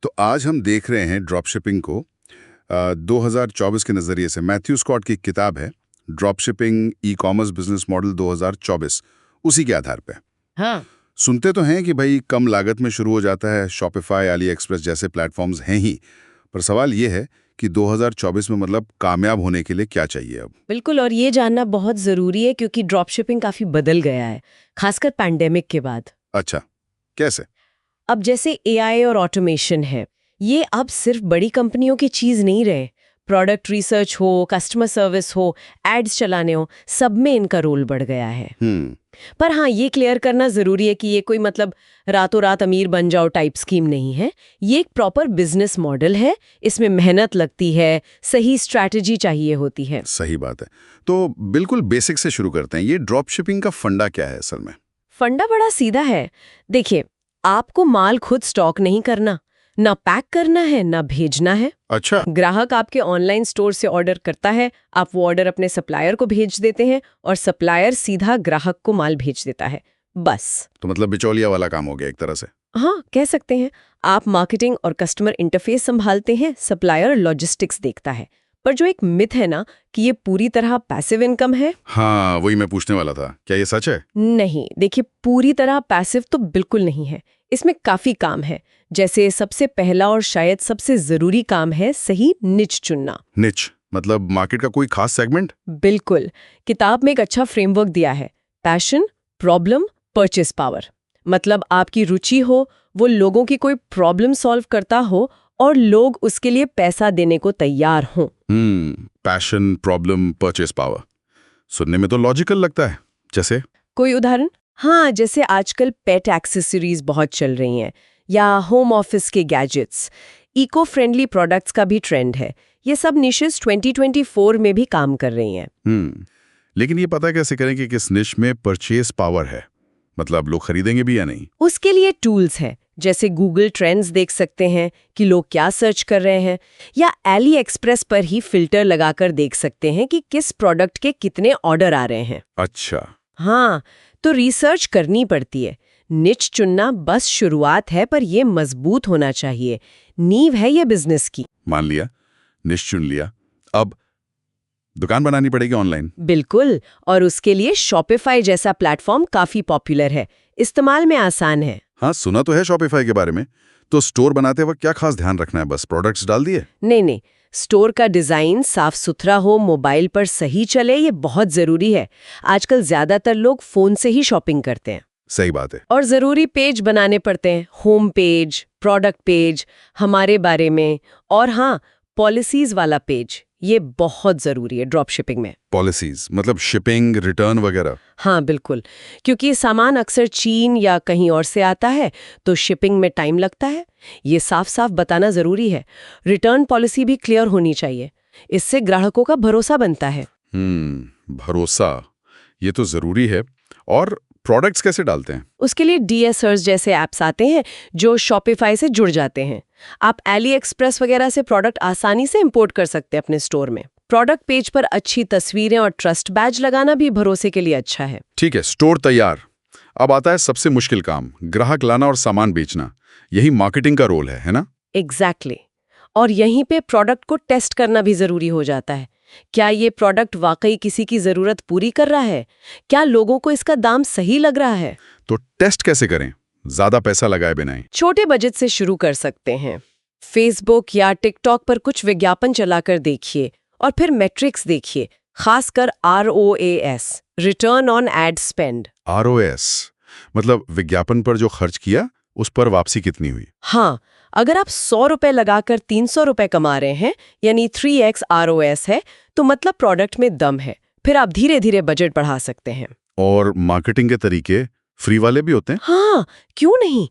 तो आज हम देख रहे हैं ड्रॉप शिपिंग को 2024 के नज़रिए से। मैथ्यू स्कॉट की एक किताब है drop shipping e commerce business model 2024, उसी के आधार पे। हाँ। सुनते तो हैं कि भाई कम लागत में शुरू हो जाता है, शॉपिफाई, अली एक्सप्रेस जैसे प्लेटफॉर्म्स हैं ही, पर सवाल ये है कि 2024 में मतलब कामयाब होने के लिए क्या चाहिए अब। बिल्कुल, और ये जानना बहुत ज़रूरी है क्योंकि ड्रॉप शिपिंग काफ़ी बदल गया है, खासकर पैंडेमिक के बाद। अच्छा, कैसे? अब जैसे एआई और ऑटोमेशन है, ये अब सिर्फ बड़ी कंपनियों की चीज़ नहीं रहे। प्रोडक्ट रिसर्च हो, कस्टमर सर्विस हो, एड्स चलाने हो, सब में इनका रोल बढ़ गया है। पर हाँ, ये क्लियर करना ज़रूरी है कि ये कोई मतलब रातों रात अमीर बन जाओ टाइप स्कीम नहीं है। ये एक प्रॉपर बिजनेस मॉडल है, इसमें मेहनत लगती है, सही स्ट्रैटेजी चाहिए होती है। सही बात है। तो बिल्कुल बेसिक से शुरू करते हैं। ये ड्रॉप शिपिंग का फंडा क्या है असल में? फंडा बड़ा सीधा है। देखिए, आपको माल खुद स्टॉक नहीं करना, ना पैक करना है, ना भेजना है। अच्छा। ग्राहक आपके ऑनलाइन स्टोर से ऑर्डर करता है, आप वो ऑर्डर अपने सप्लायर को भेज देते हैं और सप्लायर सीधा ग्राहक को माल भेज देता है, बस। तो मतलब बिचौलिया वाला काम हो गया एक तरह से। हाँ, कह सकते हैं। आप मार्केटिंग और कस्टमर इंटरफेस संभालते हैं, सप्लायर लॉजिस्टिक्स देखता है। पर जो एक मिथ है ना कि ये पूरी तरह पैसिव इनकम है। हाँ, वही मैं पूछने वाला था, क्या ये सच है? नहीं, देखिए, पूरी तरह पैसिव तो बिल्कुल नहीं है। इसमें काफी काम है। जैसे सबसे पहला और शायद सबसे जरूरी काम है सही निच चुनना। निच मतलब मार्केट का कोई खास सेगमेंट? बिल्कुल, किताब में एक अच्छा फ्रेमवर्क दिया है, पैशन, प्रॉब्लम, परचेस पावर। मतलब आपकी रुचि हो, वो लोगों की कोई प्रॉब्लम सॉल्व करता हो और लोग उसके लिए पैसा देने को तैयार हों। पैशन, प्रॉब्लम, परचेस पावर, सुनने में तो लॉजिकल लगता है। जैसे कोई उदाहरण? हाँ, जैसे आजकल पेट एक्सेसरीज बहुत चल रही हैं, या होम ऑफिस के गैजेट्स, इको फ्रेंडली प्रोडक्ट्स का भी ट्रेंड है। ये सब निशेस 2024 में भी काम कर रही हैं। लेकिन ये पता कैसे करें कि किस निश में परचेस पावर है, मतलब लोग खरीदेंगे भी या नहीं? उसके लिए टूल्स हैं, जैसे गूगल ट्रेंड्स देख सकते हैं कि लोग क्या सर्च कर रहे हैं, या एली एक्सप्रेस पर ही फिल्टर लगाकर देख सकते हैं कि किस प्रोडक्ट के कितने ऑर्डर आ रहे हैं। अच्छा। हाँ, तो रिसर्च करनी पड़ती है। निच चुनना बस शुरुआत है, पर ये मजबूत होना चाहिए। नींव है ये बिजनेस की। मान लिया, निश चुन लिया, अब दुकान बनानी पड़ेगी ऑनलाइन। बिल्कुल, और उसके लिए शॉपिफाई जैसा प्लेटफॉर्म काफी पॉपुलर है, इस्तेमाल में आसान है। हाँ, सुना तो है शॉपिफाई के बारे में। तो स्टोर बनाते वक्त क्या खास ध्यान रखना है? बस प्रोडक्ट्स डाल दिए? नहीं, स्टोर का डिजाइन साफ सुथरा हो, मोबाइल पर सही चले, ये बहुत जरूरी है। आजकल ज्यादातर लोग फोन से ही शॉपिंग करते हैं। सही बात है। और जरूरी पेज बनाने पड़ते हैं, होम पेज, प्रोडक्ट पेज, हमारे बारे में, और हाँ, पॉलिसीज वाला पेज। ये बहुत जरूरी है ड्रॉप शिपिंग में। पॉलिसीज मतलब शिपिंग, रिटर्न वगैरह? हाँ बिल्कुल, क्योंकि सामान अक्सर चीन या कहीं और से आता है, तो शिपिंग में टाइम लगता है। ये साफ साफ बताना जरूरी है। रिटर्न पॉलिसी भी क्लियर होनी चाहिए, इससे ग्राहकों का भरोसा बनता है। भरोसा, ये तो जरूरी है। और प्रोडक्ट्स कैसे डालते हैं? उसके लिए डीएसर्स जैसे ऐप्स आते हैं जो शॉपिफाई से जुड़ जाते हैं। आप एली एक्सप्रेस वगैरह से प्रोडक्ट आसानी से इंपोर्ट कर सकते हैं अपने स्टोर में। प्रोडक्ट पेज पर अच्छी तस्वीरें और ट्रस्ट बैज लगाना भी भरोसे के लिए अच्छा है। ठीक है, स्टोर तैयार। अब आता है सबसे मुश्किल काम, ग्राहक लाना और सामान बेचना। यही मार्केटिंग का रोल है ना? एग्जैक्टली। और यहीं पे प्रोडक्ट को टेस्ट करना भी जरूरी हो जाता है। क्या ये प्रोडक्ट वाकई किसी की जरूरत पूरी कर रहा है? क्या लोगों को इसका दाम सही लग रहा है? तो टेस्ट कैसे करें, ज्यादा पैसा लगाए बिना ही? छोटे बजट से शुरू कर सकते हैं। फेसबुक या टिकटॉक पर कुछ विज्ञापन चलाकर देखिए और फिर मैट्रिक्स देखिए, खासकर ROAS, return on ad spend. ROS मतलब विज्ञापन पर जो खर्च किया उस पर वापसी कितनी हुई? हाँ, अगर आप 100 रुपए लगाकर 300 रुपए कमा रहे हैं, यानी 3x ROS है, तो मतलब प्रोडक्ट में दम है। फिर आप धीरे धीरे बजट बढ़ा सकते हैं। और मार्केटिंग के तरीके फ्री वाले भी होते हैं? हाँ, क्यों नहीं।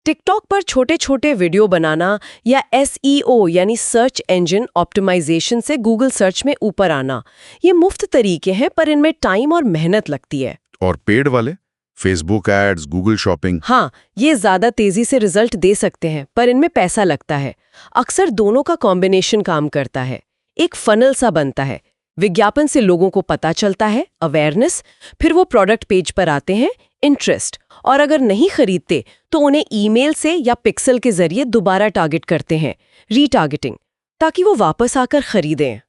टिकटॉक पर छोटे छोटे वीडियो बनाना या SEO यानी सर्च इंजन ऑप्टिमाइजेशन से गूगल सर्च में ऊपर आना, ये मुफ्त तरीके हैं, पर इनमें टाइम और मेहनत लगती है। और पेड वाले, फेसबुक एड्स, गूगल शॉपिंग? हाँ, ये ज्यादा तेजी से रिजल्ट दे सकते हैं, पर इनमें पैसा लगता है। अक्सर दोनों का कॉम्बिनेशन काम करता है, एक फनल सा बनता है। विज्ञापन से लोगों को पता चलता है, अवेयरनेस, फिर वो प्रोडक्ट पेज पर आते हैं, इंटरेस्ट, और अगर नहीं खरीदते तो उन्हें ईमेल से या पिक्सल के जरिए दोबारा टारगेट करते हैं, रीटारगेटिंग, ताकि वो वापस आकर खरीदें।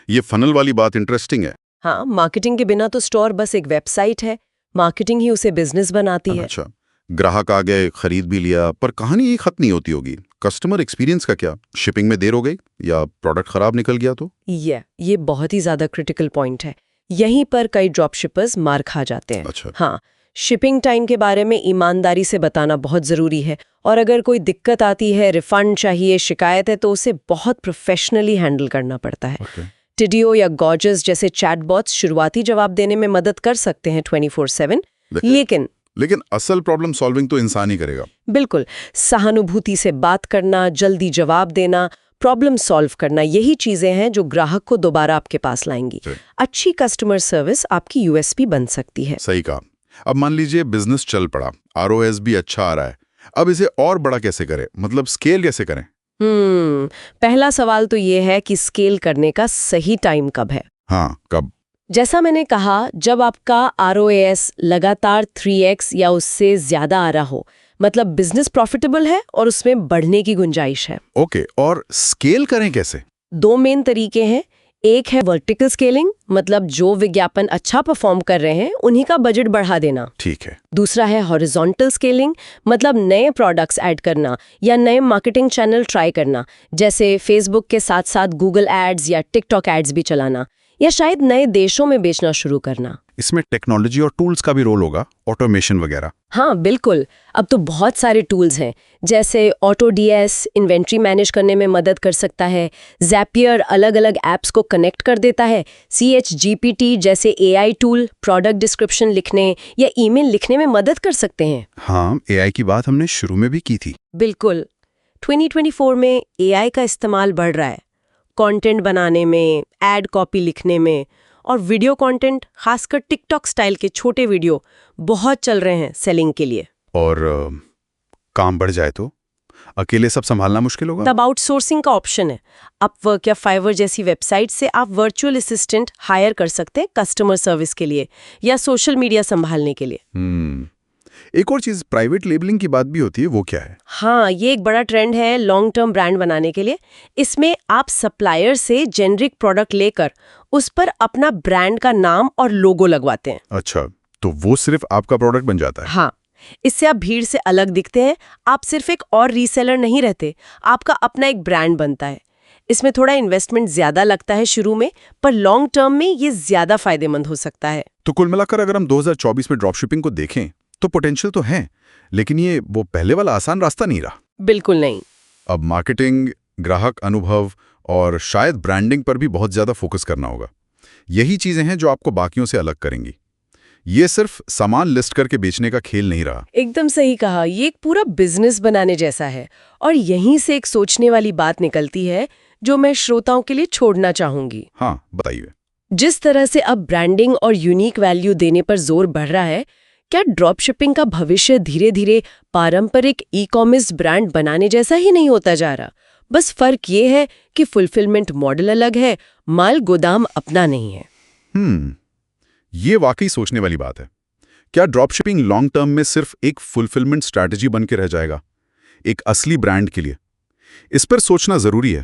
ये फनल वाली बात इंटरेस्टिंग है। हाँ, मार्केटिंग के बिना तो स्टोर बस एक वेबसाइट है, मार्केटिंग ही उसे बिजनेस बनाती है। अच्छा, ग्राहक आ गए, खरीद भी लिया, पर कहानी ये खत्म नहीं होती होगी। कस्टमर एक्सपीरियंस का क्या? शिपिंग में देर हो गई या प्रोडक्ट खराब निकल गया तो? ये बहुत ही ज्यादा क्रिटिकल पॉइंट है। यहीं पर कई ड्रॉप शिपर्स मार खा जाते हैं। अच्छा। हाँ, शिपिंग टाइम के बारे में ईमानदारी से बताना बहुत ज़रूरी है, और अगर कोई दिक्कत आती है, रिफंड चाहिए, शिकायत है, तो उसे बहुत प्रोफेशनली हैंडल करना पड़ता है। टिडियो या गॉर्जस जैसे चैटबॉट्स शुरुआती जवाब देने में मदद कर सकते हैं 24/7, लेकिन असल प्रॉब्लम सॉल्विंग तो इंसान ही करेगा। बिल्कुल, सहानुभूति से बात करना, जल्दी जवाब देना, प्रॉब्लम सॉल्व करना, यही चीजें हैं जो ग्राहक को दोबारा आपके पास लाएंगी। अच्छी कस्टमर सर्विस आपकी यूएसपी बन सकती है। सही कहा। अब मान लीजिए बिजनेस चल पड़ा, आरओएस भी अच्छा आ रहा है, अब इसे और बड़ा कैसे करें, मतलब स्केल कैसे करें? पहला सवाल तो ये है कि स्केल करने का सही टाइम कब है। हाँ, कब? जैसा मैंने कहा, जब आपका आरओएस लगातार 3x या उससे ज्यादा आ रहा हो, मतलब बिजनेस प्रॉफिटेबल है और उसमें बढ़ने की गुंजाइश है। ओके, और स्केल करें कैसे? 2 मेन तरीके हैं। एक है वर्टिकल स्केलिंग, मतलब जो विज्ञापन अच्छा परफॉर्म कर रहे हैं उन्हीं का बजट बढ़ा देना। ठीक है। दूसरा है हॉरिजॉन्टल स्केलिंग, मतलब नए प्रोडक्ट्स ऐड करना या नए मार्केटिंग चैनल ट्राई करना, जैसे फेसबुक के साथ साथ गूगल एड्स या टिकटॉक एड्स भी चलाना, या शायद नए देशों में बेचना शुरू करना। इसमें टेक्नोलॉजी और टूल्स का भी रोल होगा, ऑटोमेशन वगैरह? हाँ बिल्कुल, अब तो बहुत सारे टूल्स हैं, जैसे ऑटोडीएस इन्वेंट्री मैनेज करने में मदद कर सकता है, ज़ैपियर अलग अलग ऐप्स को कनेक्ट कर देता है, ChatGPT जैसे AI टूल प्रोडक्ट डिस्क्रिप्शन लिखने या ईमेल लिखने में मदद कर सकते हैं। हाँ, AI की बात हमने शुरू में भी की थी। बिल्कुल, 2024 में AI का इस्तेमाल बढ़ रहा है, कंटेंट बनाने में, एड कॉपी लिखने में, और वीडियो कंटेंट, खासकर टिकटॉक स्टाइल के छोटे वीडियो बहुत चल रहे हैं सेलिंग के लिए। और काम बढ़ जाए तो अकेले सब संभालना मुश्किल होगा? तब आउटसोर्सिंग का ऑप्शन है। अपवर्क या फाइवर जैसी वेबसाइट से आप वर्चुअल असिस्टेंट हायर कर सकते हैं कस्टमर सर्विस के लिए या सोशल मीडिया संभालने के लिए। एक और चीज, प्राइवेट लेबलिंग की बात भी होती है, वो क्या है? हाँ, ये एक बड़ा ट्रेंड है लॉन्ग टर्म ब्रांड बनाने के लिए। इसमें आप सप्लायर से जेनरिक प्रोडक्ट लेकर उस पर अपना ब्रांड का नाम और लोगो लगवाते हैं। अच्छा, तो वो सिर्फ आपका प्रोडक्ट बन जाता है? हाँ, इससे आप भीड़ से अलग दिखते हैं। आप सिर्फ एक और रीसेलर नहीं रहते, आपका अपना एक ब्रांड बनता है। इसमें थोड़ा इन्वेस्टमेंट ज्यादा लगता है शुरू में, पर लॉन्ग टर्म में ये ज्यादा फायदेमंद हो सकता है। तो कुल मिलाकर अगर हम 2024 में ड्रॉपशिपिंग को देखें तो पोटेंशियल तो है, लेकिन ये वो पहले वाला आसान रास्ता नहीं रहा। बिल्कुल नहीं। अब मार्केटिंग, ग्राहक अनुभव और शायद ब्रांडिंग पर भी बहुत ज्यादा फोकस करना होगा। यही चीजें हैं जो आपको बाकियों से अलग करेंगी। ये सिर्फ सामान लिस्ट करके बेचने का खेल नहीं रहा। एकदम सही कहा, ये एक पूरा बिजनेस बनाने जैसा है। और यहीं से एक सोचने वाली बात निकलती है जो मैं श्रोताओं के लिए छोड़ना चाहूंगी। हाँ, बताइए। जिस तरह से अब ब्रांडिंग और यूनिक वैल्यू देने पर जोर बढ़ रहा है, क्या ड्रॉप शिपिंग का भविष्य धीरे धीरे पारंपरिक ई-कॉमर्स ब्रांड बनाने जैसा ही नहीं होता जा रहा? बस फर्क ये है कि फुलफिलमेंट मॉडल अलग है, माल गोदाम अपना नहीं है। ये वाकई सोचने वाली बात है। क्या ड्रॉप शिपिंग लॉन्ग टर्म में सिर्फ एक फुलफिलमेंट स्ट्रैटेजी बन के रह जाएगा, एक असली ब्रांड के लिए? इस पर सोचना जरूरी है।